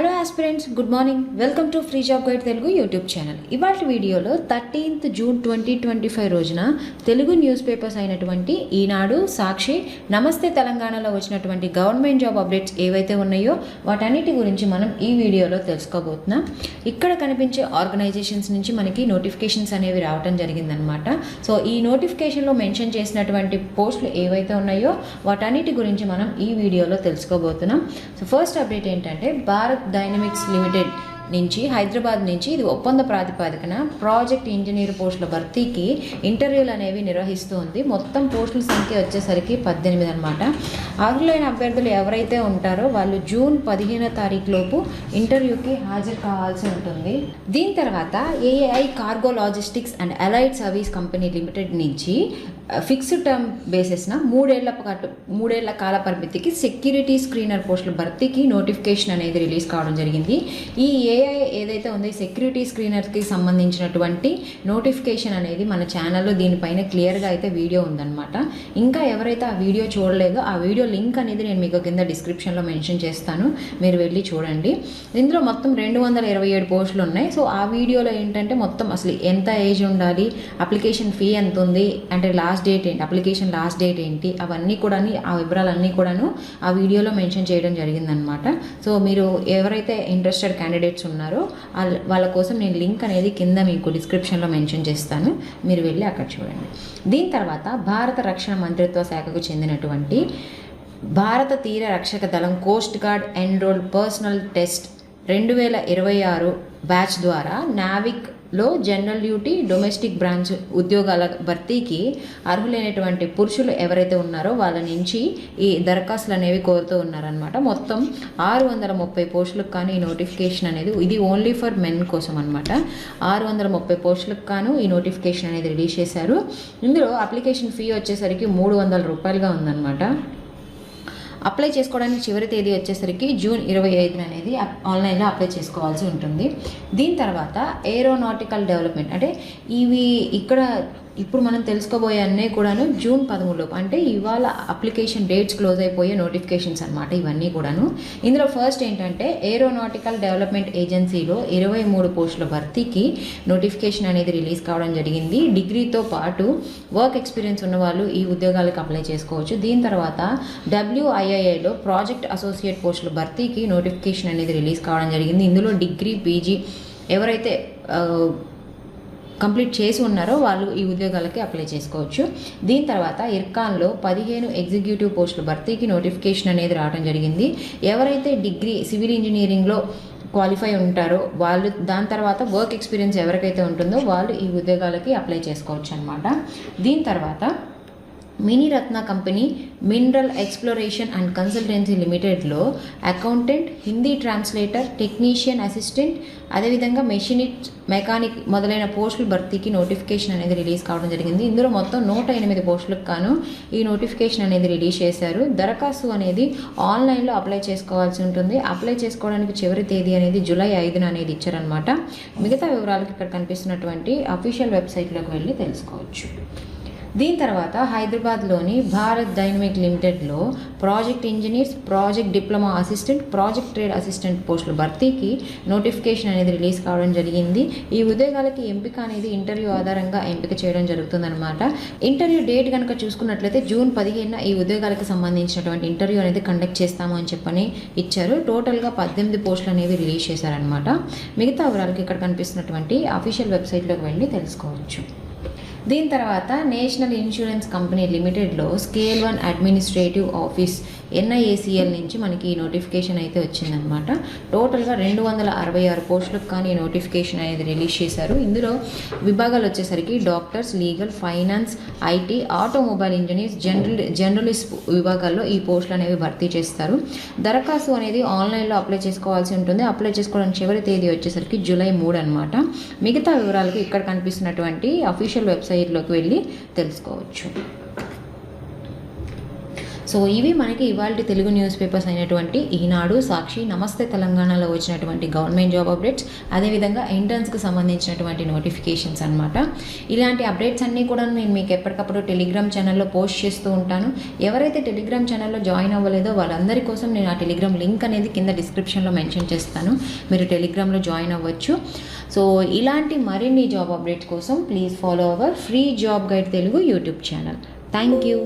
Hello aspirants, good morning. Welcome to free job guide Telugu YouTube channel. ఇవాళ వీడియోలో 13th June 2025 రోజున Telugu news papers అయినటువంటి ఈనాడు, సాక్షి, నమస్తే తెలంగాణలో వచ్చినటువంటి గవర్నమెంట్ జాబ్ అప్డేట్స్ ఏవైతే ఉన్నాయో వాటన్నిటి గురించి మనం ఈ వీడియోలో తెలుసుకోబోతున్నాం. ఇక్కడ కనిపించే ఆర్గనైజేషన్స్ నుంచి మనకి నోటిఫికేషన్స్ అనేవి రావడం జరిగిందనమాట. సో ఈ నోటిఫికేషన్లో మెన్షన్ చేసినటువంటి పోస్టులు ఏవైతే ఉన్నాయో వాటన్నిటి గురించి మనం ఈ వీడియోలో తెలుసుకోబోతున్నాం. సో ఫస్ట్ అప్డేట్ ఏంటంటే, భారత్ డైనమిక్స్ లిమిటెడ్ నుంచి హైదరాబాద్ నుంచి ఇది ఒప్పంద ప్రాతిపదికన ప్రాజెక్ట్ ఇంజనీర్ పోస్టుల భర్తీకి ఇంటర్వ్యూలు అనేవి నిర్వహిస్తూ ఉంది. మొత్తం పోస్టుల సంఖ్య వచ్చేసరికి 18 అనమాట. అర్హులైన అభ్యర్థులు ఎవరైతే ఉంటారో వాళ్ళు జూన్ 15వ తారీఖు లోపు ఇంటర్వ్యూకి హాజరు కావాల్సి ఉంటుంది. దీని తర్వాత AI cargo logistics and allied service company limited నుంచి ఫిక్స్డ్ టర్మ్ బేసిస్న మూడేళ్ల కాల పరిమితికి సెక్యూరిటీ స్క్రీనర్ పోస్టుల భర్తీకి నోటిఫికేషన్ అనేది రిలీజ్ కావడం జరిగింది. ఈ ఏఐ ఏదైతే ఉందో ఈ సెక్యూరిటీ స్క్రీనర్కి సంబంధించినటువంటి నోటిఫికేషన్ అనేది మన ఛానల్లో దీనిపైన క్లియర్గా అయితే వీడియో ఉందన్నమాట. ఇంకా ఎవరైతే ఆ వీడియో చూడలేదో ఆ వీడియో లింక్ అనేది నేను మీకు కింద డిస్క్రిప్షన్లో మెన్షన్ చేస్తాను, మీరు వెళ్ళి చూడండి. ఇందులో మొత్తం 227 పోస్టులు ఉన్నాయి. సో ఆ వీడియోలో ఏంటంటే మొత్తం అసలు ఎంత ఏజ్ ఉండాలి, అప్లికేషన్ ఫీ ఎంత ఉంది, అంటే లాస్ట్ డేట్ ఏంటి, అప్లికేషన్ లాస్ట్ డేట్ ఏంటి, అవన్నీ కూడా ఆ వివరాలన్నీ కూడాను ఆ వీడియోలో మెన్షన్ చేయడం జరిగిందనమాట. సో మీరు ఎవరైతే ఇంట్రెస్టెడ్ క్యాండిడేట్స్ ఉన్నారో వాళ్ళ కోసం నేను లింక్ అనేది కింద మీకు డిస్క్రిప్షన్లో మెన్షన్ చేస్తాను, మీరు వెళ్ళి అక్కడ చూడండి. దీని తర్వాత భారత రక్షణ మంత్రిత్వ శాఖకు చెందినటువంటి భారత తీర రక్షక దళం coast guard enrolled personal test 2026 batch ద్వారా నావిక్లో జనరల్ డ్యూటీ డొమెస్టిక్ బ్రాంచ్ ఉద్యోగాల భర్తీకి అర్హులైనటువంటి పురుషులు ఎవరైతే ఉన్నారో వాళ్ళ నుంచి ఈ దరఖాస్తులు అనేవి కోరుతూ ఉన్నారనమాట. మొత్తం 630 పోస్టులకు కానీ ఈ నోటిఫికేషన్ అనేది, ఇది ఓన్లీ ఫర్ మెన్ కోసం అనమాట. 630 పోస్టులకు కాను ఈ నోటిఫికేషన్ అనేది రిలీజ్ చేశారు. ఇందులో అప్లికేషన్ ఫీ వచ్చేసరికి 300 రూపాయలుగా ఉందన్నమాట. అప్లై చేసుకోవడానికి చివరి తేదీ వచ్చేసరికి జూన్ 25 అనేది ఆన్లైన్లో అప్లై చేసుకోవాల్సి ఉంటుంది. దీని తర్వాత ఏరోనాటికల్ డెవలప్మెంట్, అంటే ఇవి ఇక్కడ ఇప్పుడు మనం తెలుసుకోబోయే అన్నీ కూడాను జూన్ 13 అంటే ఇవాళ అప్లికేషన్ డేట్స్ క్లోజ్ అయిపోయే నోటిఫికేషన్స్ అనమాట ఇవన్నీ కూడాను. ఇందులో ఫస్ట్ ఏంటంటే ఏరోనాటికల్ డెవలప్మెంట్ ఏజెన్సీలో 23 పోస్టుల భర్తీకి నోటిఫికేషన్ అనేది రిలీజ్ కావడం జరిగింది. డిగ్రీతో పాటు వర్క్ ఎక్స్పీరియన్స్ ఉన్న వాళ్ళు ఈ ఉద్యోగాలకు అప్లై చేసుకోవచ్చు. దీని తర్వాత WIIలో ప్రాజెక్ట్ అసోసియేట్ పోస్టుల భర్తీకి నోటిఫికేషన్ అనేది రిలీజ్ కావడం జరిగింది. ఇందులో డిగ్రీ, PG ఎవరైతే కంప్లీట్ చేసి ఉన్నారో వాళ్ళు ఈ ఉద్యోగాలకి అప్లై చేసుకోవచ్చు. దీని తర్వాత ఇర్కాన్లో 15 ఎగ్జిక్యూటివ్ పోస్టుల భర్తీకి నోటిఫికేషన్ అనేది రావడం జరిగింది. ఎవరైతే డిగ్రీ సివిల్ ఇంజనీరింగ్లో క్వాలిఫై ఉంటారో వాళ్ళు, దాని తర్వాత వర్క్ ఎక్స్పీరియన్స్ ఎవరికైతే ఉంటుందో వాళ్ళు ఈ ఉద్యోగాలకి అప్లై చేసుకోవచ్చు అనమాట. దీని తర్వాత Miniratna company mineral exploration and consultancy లిమిటెడ్లో accountant, Hindi translator, technician assistant, అదేవిధంగా మెషినిస్ట్, మెకానిక్ మొదలైన పోస్టుల భర్తీకి నోటిఫికేషన్ అనేది రిలీజ్ కావడం జరిగింది. ఇందులో మొత్తం 108 పోస్టులకు గాను ఈ నోటిఫికేషన్ అనేది రిలీజ్ చేశారు. దరఖాస్తు అనేది ఆన్లైన్లో అప్లై చేసుకోవాల్సి ఉంటుంది. అప్లై చేసుకోవడానికి చివరి తేదీ అనేది జూలై 5 అనేది ఇచ్చారనమాట. మిగతా వివరాలకు ఇక్కడ కనిపిస్తున్నటువంటి అఫీషియల్ వెబ్సైట్లోకి వెళ్ళి తెలుసుకోవచ్చు. దీని తర్వాత హైదరాబాద్లోని భారత్ డైనమిక్ లిమిటెడ్లో project engineers, project diploma assistant, project trade assistant పోస్టుల భర్తీకి నోటిఫికేషన్ అనేది రిలీజ్ కావడం జరిగింది. ఈ ఉద్యోగాలకి ఎంపిక అనేది ఇంటర్వ్యూ ఆధారంగా ఎంపిక చేయడం జరుగుతుందన్నమాట. ఇంటర్వ్యూ డేట్ కనుక చూసుకున్నట్లయితే జూన్ 15 ఈ ఉద్యోగాలకు సంబంధించినటువంటి ఇంటర్వ్యూ అనేది కండక్ట్ చేస్తాము అని చెప్పని ఇచ్చారు. టోటల్గా 18 పోస్టులు అనేవి రిలీజ్ చేశారనమాట. మిగతా వివరాలకి ఇక్కడ కనిపిస్తున్నటువంటి అఫీషియల్ వెబ్సైట్లోకి వెళ్ళి తెలుసుకోవచ్చు. దీని తర్వాత నేషనల్ ఇన్సూరెన్స్ కంపెనీ లిమిటెడ్లో స్కేల్ 1 అడ్మినిస్ట్రేటివ్ ఆఫీస్ NIACL నుంచి మనకి ఈ నోటిఫికేషన్ అయితే వచ్చిందనమాట. టోటల్గా 266 పోస్టులకు కానీ ఈ నోటిఫికేషన్ అనేది రిలీజ్ చేశారు. ఇందులో విభాగాలు వచ్చేసరికి doctors, legal, finance, IT, automobile engineers, journalist విభాగాల్లో ఈ పోస్టులు అనేవి భర్తీ చేస్తారు. దరఖాస్తు అనేది ఆన్లైన్లో అప్లై చేసుకోవాల్సి ఉంటుంది. అప్లై చేసుకోవడానికి చివరి తేదీ వచ్చేసరికి జూలై 3 అనమాట. మిగతా వివరాలకు ఇక్కడ కనిపిస్తున్నటువంటి అఫీషియల్ వెబ్సైట్లోకి వెళ్ళి తెలుసుకోవచ్చు. సో ఇవి మనకి ఇవాళ తెలుగు న్యూస్ పేపర్స్ అయినటువంటి ఈనాడు, సాక్షి, నమస్తే తెలంగాణలో వచ్చినటువంటి గవర్నమెంట్ జాబ్ అప్డేట్స్, అదేవిధంగా ఎంట్రన్స్కి సంబంధించినటువంటి నోటిఫికేషన్స్ అనమాట. ఇలాంటి అప్డేట్స్ అన్నీ కూడా నేను మీకు ఎప్పటికప్పుడు టెలిగ్రామ్ ఛానల్లో పోస్ట్ చేస్తూ ఉంటాను. ఎవరైతే టెలిగ్రామ్ ఛానల్లో జాయిన్ అవ్వలేదో వాళ్ళందరి కోసం నేను ఆ టెలిగ్రామ్ లింక్ అనేది కింద డిస్క్రిప్షన్లో మెన్షన్ చేస్తాను. మీరు టెలిగ్రామ్లో జాయిన్ అవ్వచ్చు. సో ఇలాంటి మరిన్ని జాబ్ అప్డేట్స్ కోసం please follow our free job guide Telugu YouTube channel. Thank you.